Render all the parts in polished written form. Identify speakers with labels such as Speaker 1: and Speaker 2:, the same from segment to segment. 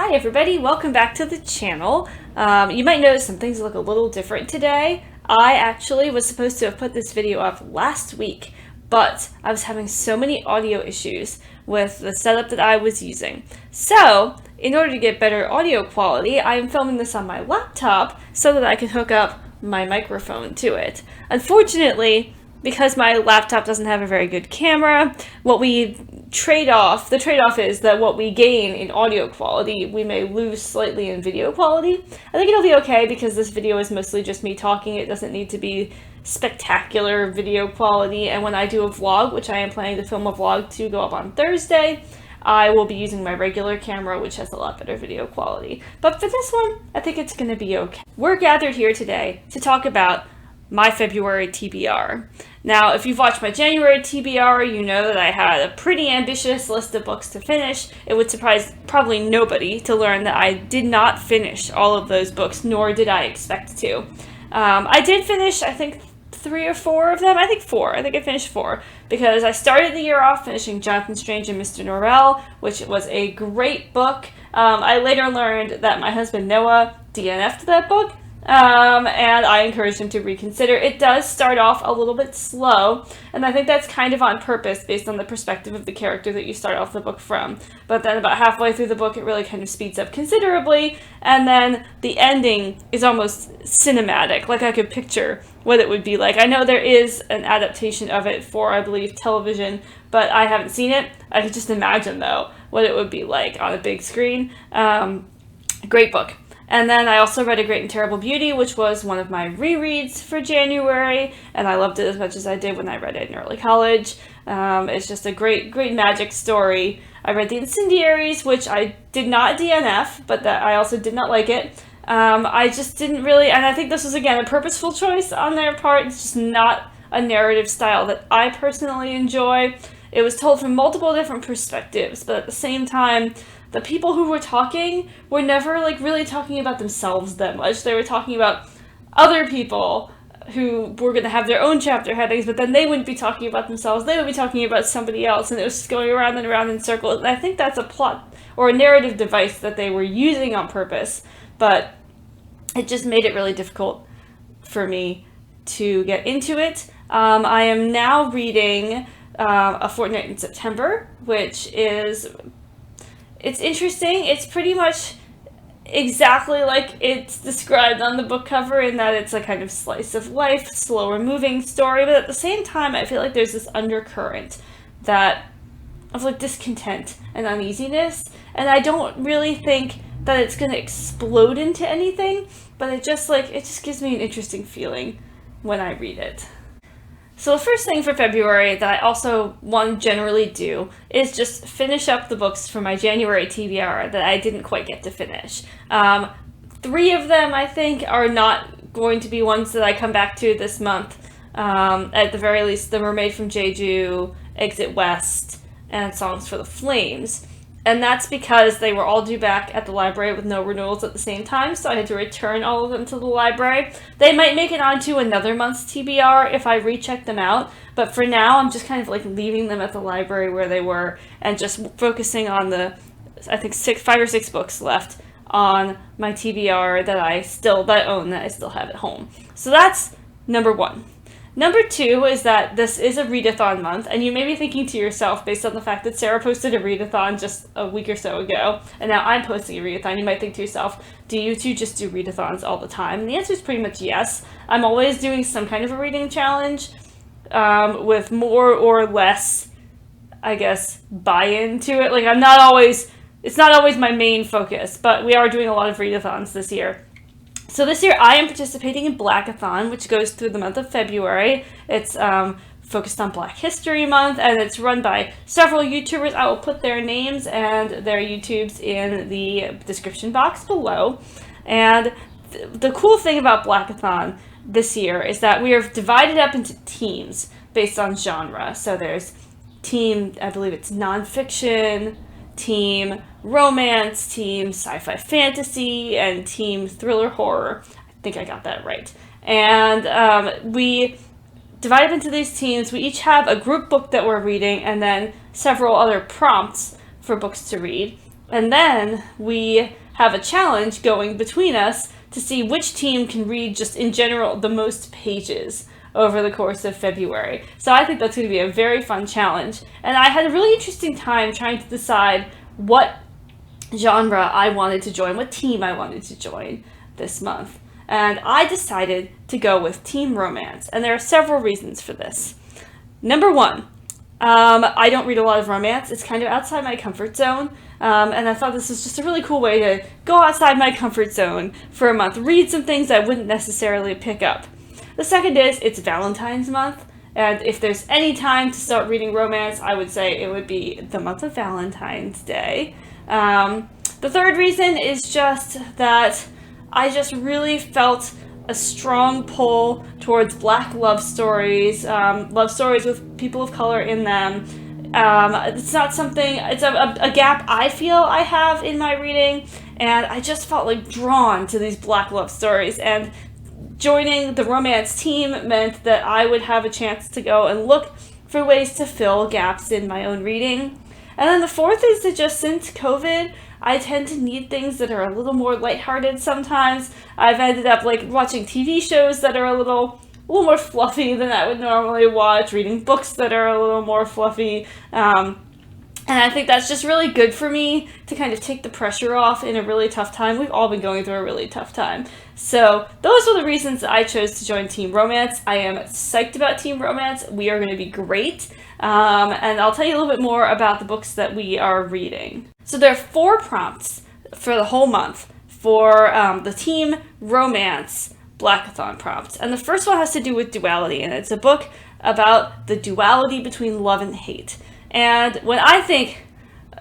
Speaker 1: Hi everybody, welcome back to the channel. You might notice some things look a little different today. I actually was supposed to have put this video up last week, but I was having so many audio issues with the setup that I was using. So, in order to get better audio quality, I am filming this on my laptop so that I can hook up my microphone to it. Unfortunately, because my laptop doesn't have a very good camera, the trade-off is that what we gain in audio quality, we may lose slightly in video quality. I think it'll be okay because this video is mostly just me talking. It doesn't need to be spectacular video quality, and when I do a vlog, which I am planning to film a vlog to go up on Thursday, I will be using my regular camera, which has a lot better video quality. But for this one, I think it's going to be okay. We're gathered here today to talk about my February TBR. Now, if you've watched my January TBR, you know that I had a pretty ambitious list of books to finish. It would surprise probably nobody to learn that I did not finish all of those books, nor did I expect to. I did finish, I think, 3 or 4 of them. I think 4. I think I finished 4 because I started the year off finishing Jonathan Strange and Mr. Norrell, which was a great book. I later learned that my husband Noah DNF'd that book. And I encouraged him to reconsider. It does start off a little bit slow, and I think that's kind of on purpose based on the perspective of the character that you start off the book from. But then about halfway through the book, it really kind of speeds up considerably, and then the ending is almost cinematic, like I could picture what it would be like. I know there is an adaptation of it for, I believe, television, but I haven't seen it. I could just imagine, though, what it would be like on a big screen. Great book. And then I also read A Great and Terrible Beauty, which was one of my rereads for January, and I loved it as much as I did when I read it in early college. It's just a great magic story. I read The Incendiaries, which I did not DNF, but that I also did not like it. I just didn't really, and I think this was, again, a purposeful choice on their part. It's just not a narrative style that I personally enjoy. It was told from multiple different perspectives, but at the same time, the people who were talking were never, really talking about themselves that much. They were talking about other people who were going to have their own chapter headings, but then they wouldn't be talking about themselves. They would be talking about somebody else, and it was just going around and around in circles. And I think that's a plot or a narrative device that they were using on purpose, but it just made it really difficult for me to get into it. I am now reading A Fortnight in September, which is... It's interesting. It's pretty much exactly like it's described on the book cover in that it's a kind of slice of life, slower moving story, but at the same time I feel like there's this undercurrent of discontent and uneasiness, and I don't really think that it's going to explode into anything, but it just gives me an interesting feeling when I read it. So the first thing for February that I also want to generally do is just finish up the books for my January TBR that I didn't quite get to finish. 3 of them, I think, are not going to be ones that I come back to this month. At the very least, The Mermaid from Jeju, Exit West, and Songs for the Flames. And that's because they were all due back at the library with no renewals at the same time, so I had to return all of them to the library. They might make it onto another month's TBR if I recheck them out, but for now I'm just kind of leaving them at the library where they were and just focusing on the, I think, 5 or 6 books left on my TBR that I still have at home. So that's number 1. Number 2 is that this is a readathon month, and you may be thinking to yourself, based on the fact that Sarah posted a readathon just a week or so ago, and now I'm posting a readathon, you might think to yourself, do you two just do readathons all the time? And the answer is pretty much yes. I'm always doing some kind of a reading challenge with more or less, I guess, buy-in to it. It's not always my main focus, but we are doing a lot of readathons this year. So this year I am participating in Blackathon, which goes through the month of February. It's focused on Black History Month, and it's run by several YouTubers. I will put their names and their YouTubes in the description box below. And the cool thing about Blackathon this year is that we are divided up into teams based on genre. So there's team, I believe it's nonfiction, team romance, team sci-fi fantasy, and team thriller horror. I think I got that right. And we divide up into these teams. We each have a group book that we're reading and then several other prompts for books to read. And then we have a challenge going between us to see which team can read, just in general, the most pages over the course of February. So I think that's going to be a very fun challenge. And I had a really interesting time trying to decide what genre I wanted to join, what team I wanted to join this month. And I decided to go with Team Romance. And there are several reasons for this. Number one, I don't read a lot of romance. It's kind of outside my comfort zone. And I thought this was just a really cool way to go outside my comfort zone for a month. Read some things I wouldn't necessarily pick up. The second is, it's Valentine's month. And if there's any time to start reading romance, I would say it would be the month of Valentine's Day. The third reason is just that I just really felt a strong pull towards Black love stories with people of color in them. It's not something, it's a gap I feel I have in my reading, and I just felt like drawn to these Black love stories, and joining the romance team meant that I would have a chance to go and look for ways to fill gaps in my own reading. And then the fourth is that just since COVID, I tend to need things that are a little more lighthearted sometimes. I've ended up like watching TV shows that are a little more fluffy than I would normally watch, reading books that are a little more fluffy. And I think that's just really good for me to kind of take the pressure off in a really tough time. We've all been going through a really tough time. So those are the reasons I chose to join Team Romance. I am psyched about Team Romance. We are going to be great. And I'll tell you a little bit more about the books that we are reading. So there are 4 prompts for the whole month for the Team Romance Blackathon prompt. And the first one has to do with duality, and it's a book about the duality between love and hate. And when I think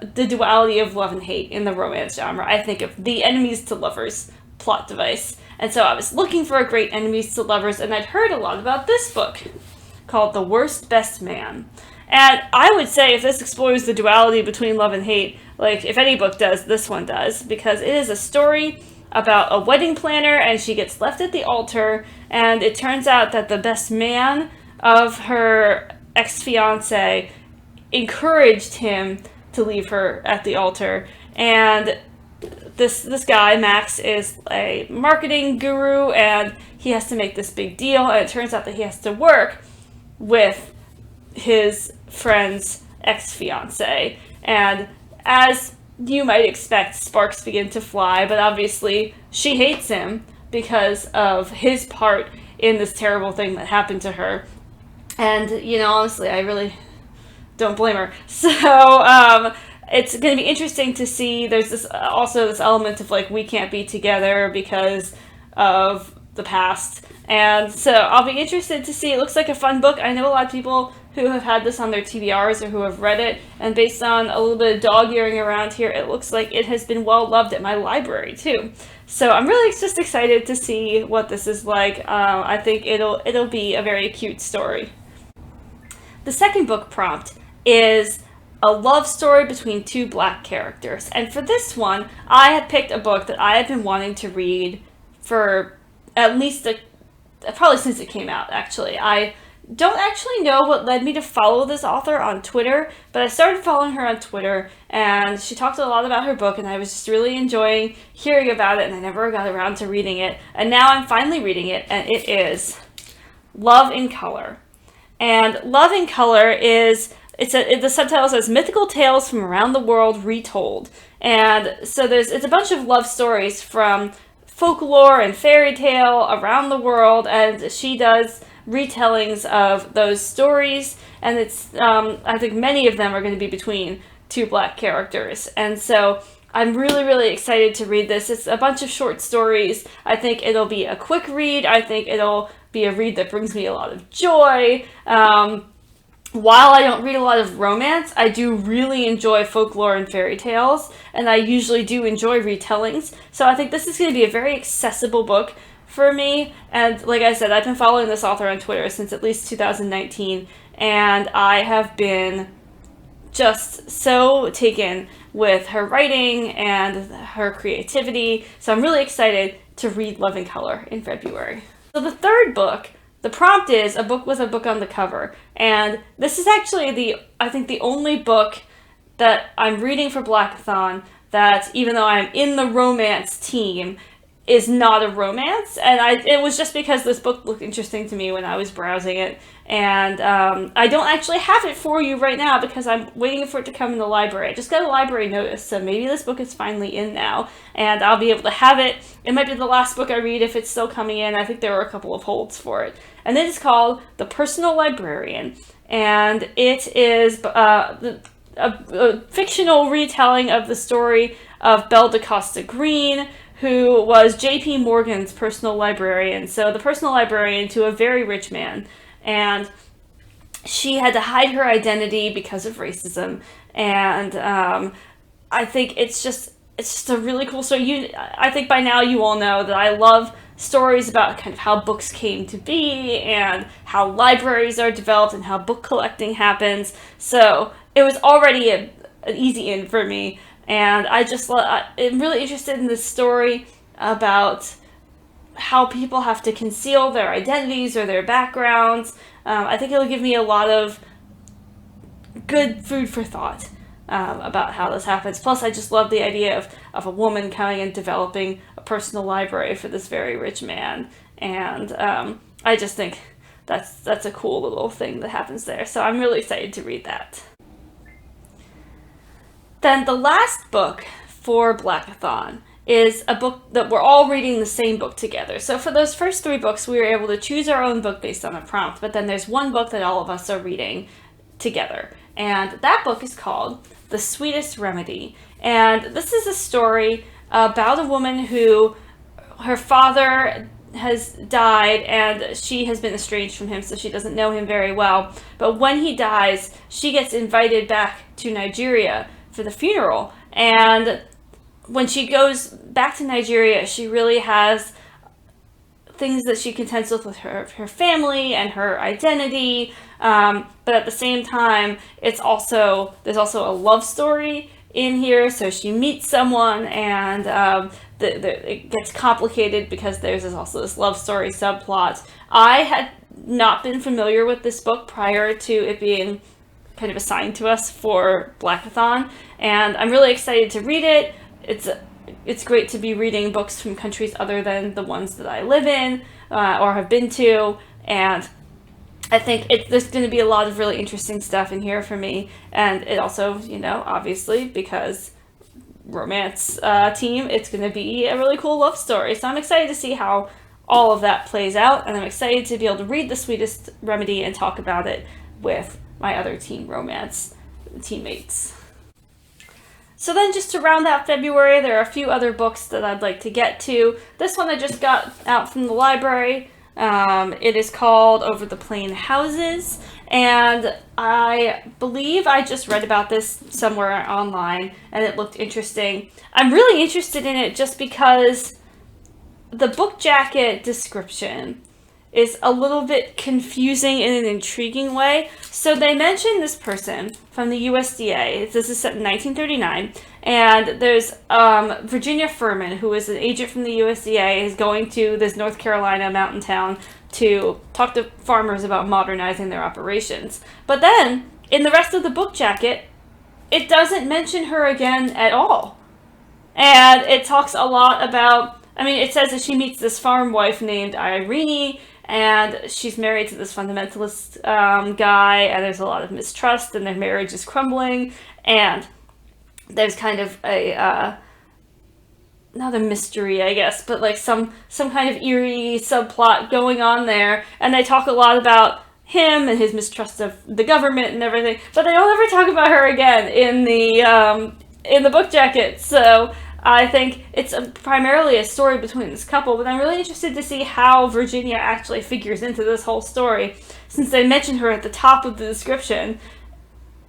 Speaker 1: the duality of love and hate in the romance genre, I think of the enemies to lovers plot device. And so I was looking for a great enemies to lovers, and I'd heard a lot about this book called The Worst Best Man. And I would say if this explores the duality between love and hate, like if any book does, this one does, because it is a story about a wedding planner, and she gets left at the altar, and it turns out that the best man of her ex-fiance encouraged him to leave her at the altar. And this guy, Max, is a marketing guru, and he has to make this big deal, and it turns out that he has to work with his friend's ex-fiance. And as you might expect, sparks begin to fly, but obviously she hates him because of his part in this terrible thing that happened to her. And, honestly, I really don't blame her. So, it's going to be interesting to see. There's this element of, like, we can't be together because of the past. And so I'll be interested to see. It looks like a fun book. I know a lot of people who have had this on their TBRs or who have read it, and based on a little bit of dog-earing around here, it looks like it has been well loved at my library too. So I'm really just excited to see what this is like. I think it'll be a very cute story. The second book prompt is a love story between 2 Black characters, and for this one, I have picked a book that I have been wanting to read for at least probably since it came out. Actually, I don't actually know what led me to follow this author on Twitter, but I started following her on Twitter, and she talked a lot about her book, and I was just really enjoying hearing about it, and I never got around to reading it, and now I'm finally reading it, and it is Love in Color. And Love in Color is, the subtitle says Mythical Tales from Around the World Retold. And so it's a bunch of love stories from folklore and fairy tale around the world, and she does retellings of those stories, and it's I think many of them are going to be between 2 Black characters. And so I'm really, really excited to read this. It's a bunch of short stories. I think it'll be a quick read. I think it'll be a read that brings me a lot of joy. While I don't read a lot of romance, I do really enjoy folklore and fairy tales, and I usually do enjoy retellings. So I think this is going to be a very accessible book for me. And like I said, I've been following this author on Twitter since at least 2019, and I have been just so taken with her writing and her creativity. So I'm really excited to read Love in Color in February. So the third book, the prompt is a book with a book on the cover. And this is actually I think the only book that I'm reading for Blackathon that even though I'm in the romance team, is not a romance, and it was just because this book looked interesting to me when I was browsing it, and I don't actually have it for you right now because I'm waiting for it to come in the library. I just got a library notice, so maybe this book is finally in now, and I'll be able to have it. It might be the last book I read if it's still coming in. I think there were a couple of holds for it, and it is called The Personal Librarian, and it is a fictional retelling of the story of Belle DaCosta Green, who was J.P. Morgan's personal librarian. So the personal librarian to a very rich man. And she had to hide her identity because of racism. And I think it's just a really cool story. I think by now you all know that I love stories about kind of how books came to be and how libraries are developed and how book collecting happens. So it was already an easy in for me. And I'm really interested in this story about how people have to conceal their identities or their backgrounds. I think it'll give me a lot of good food for thought about how this happens. Plus, I just love the idea of a woman coming and developing a personal library for this very rich man. And I just think that's a cool little thing that happens there. So I'm really excited to read that. Then the last book for Blackathon is a book that we're all reading the same book together. So for those first 3 books, we were able to choose our own book based on a prompt, but then there's one book that all of us are reading together. And that book is called The Sweetest Remedy. And this is a story about a woman who, her father has died and she has been estranged from him, so she doesn't know him very well. But when he dies, she gets invited back to Nigeria for the funeral, and when she goes back to Nigeria, she really has things that she contends with her family and her identity, but at the same time, there's also a love story in here. So she meets someone, and it gets complicated because there's also this love story subplot. I had not been familiar with this book prior to it being kind of assigned to us for Blackathon, and I'm really excited to read it. It's great to be reading books from countries other than the ones that I live in or have been to, and I think there's going to be a lot of really interesting stuff in here for me. And it also, obviously, because romance team, it's going to be a really cool love story. So I'm excited to see how all of that plays out, and I'm excited to be able to read The Sweetest Remedy and talk about it with my other teen romance teammates. So then, just to round out February, there are a few other books that I'd like to get to. This one I just got out from the library. It is called Over the Plain Houses, and I believe I just read about this somewhere online, and it looked interesting. I'm really interested in it just because the book jacket description is a little bit confusing in an intriguing way. So they mention this person from the USDA. This is set in 1939, and there's Virginia Furman, who is an agent from the USDA, is going to this North Carolina mountain town to talk to farmers about modernizing their operations. But then, in the rest of the book jacket, it doesn't mention her again at all. And it talks a lot about, it says that she meets this farm wife named Irene, and she's married to this fundamentalist guy, and there's a lot of mistrust, and their marriage is crumbling, and there's kind of not a mystery, I guess, but like some kind of eerie subplot going on there, and they talk a lot about him and his mistrust of the government and everything, but they don't ever talk about her again in the book jacket. So I think it's primarily a story between this couple, but I'm really interested to see how Virginia actually figures into this whole story, since they mention her at the top of the description,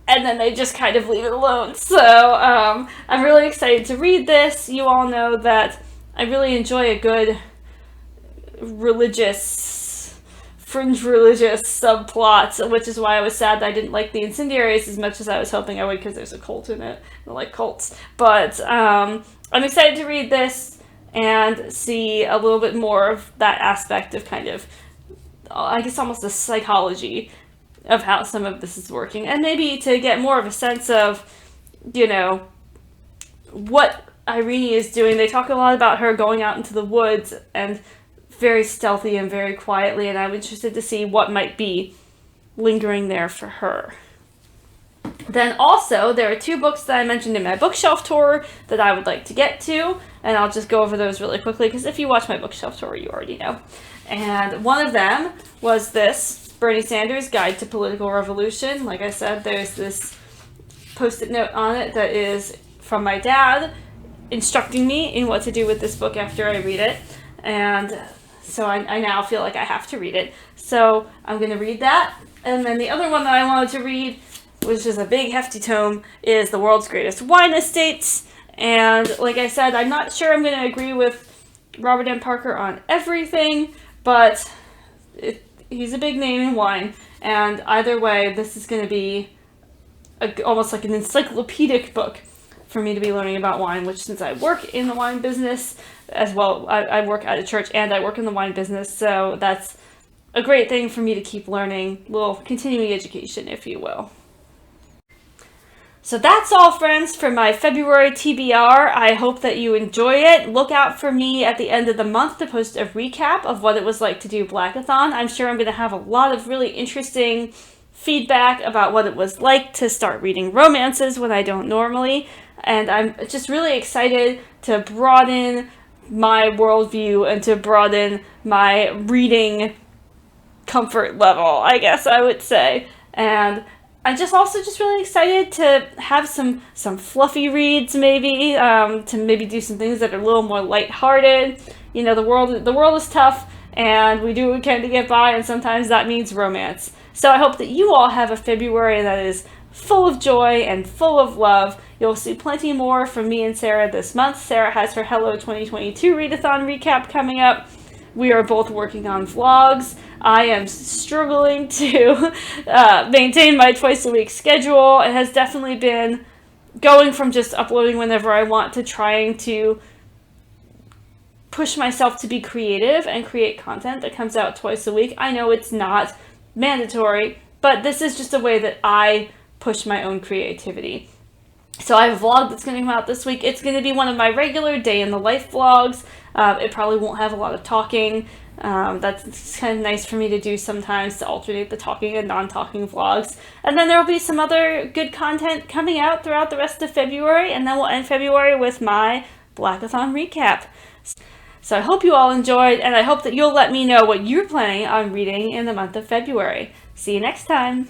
Speaker 1: and then they just kind of leave it alone. So I'm really excited to read this. You all know that I really enjoy a good fringe religious subplot, which is why I was sad that I didn't like the Incendiaries as much as I was hoping I would, because there's a cult in it. I like cults. But I'm excited to read this and see a little bit more of that aspect of kind of, I guess, almost the psychology of how some of this is working. And maybe to get more of a sense of, what Irene is doing. They talk a lot about her going out into the woods and very stealthy and very quietly, and I'm interested to see what might be lingering there for her. Then also, there are 2 books that I mentioned in my bookshelf tour that I would like to get to, and I'll just go over those really quickly, because if you watch my bookshelf tour, you already know. And one of them was this, Bernie Sanders' Guide to Political Revolution. Like I said, there's this post-it note on it that is from my dad, instructing me in what to do with this book after I read it, and so I now feel like I have to read it. So I'm going to read that, and then the other one that I wanted to read, which is a big hefty tome, is The World's Greatest Wine Estates. And like I said, I'm not sure I'm going to agree with Robert M. Parker on everything, but he's a big name in wine, and either way, this is going to be almost like an encyclopedic book for me to be learning about wine, which, since I work in the wine business as well, I work at a church and I work in the wine business, so that's a great thing for me to keep learning, little continuing education, if you will. So that's all, friends, for my February TBR. I hope that you enjoy it. Look out for me at the end of the month to post a recap of what it was like to do Blackathon. I'm sure I'm going to have a lot of really interesting feedback about what it was like to start reading romances when I don't normally. And I'm just really excited to broaden my worldview and to broaden my reading comfort level, I guess I would say. And I'm also really excited to have some fluffy reads, maybe, to maybe do some things that are a little more lighthearted. You know, the world is tough, and we do what we can to get by, and sometimes that means romance. So I hope that you all have a February that is full of joy and full of love. You'll see plenty more from me and Sarah this month. Sarah has her Hello 2022 readathon recap coming up. We are both working on vlogs. I am struggling to maintain my twice-a-week schedule. It has definitely been going from just uploading whenever I want to trying to push myself to be creative and create content that comes out twice a week. I know it's not mandatory, but this is just a way that I push my own creativity. So I have a vlog that's going to come out this week. It's going to be one of my regular day in the life vlogs. It probably won't have a lot of talking. That's kind of nice for me to do sometimes, to alternate the talking and non-talking vlogs. And then there will be some other good content coming out throughout the rest of February, and then we'll end February with my Blackathon recap. So I hope you all enjoyed, and I hope that you'll let me know what you're planning on reading in the month of February. See you next time!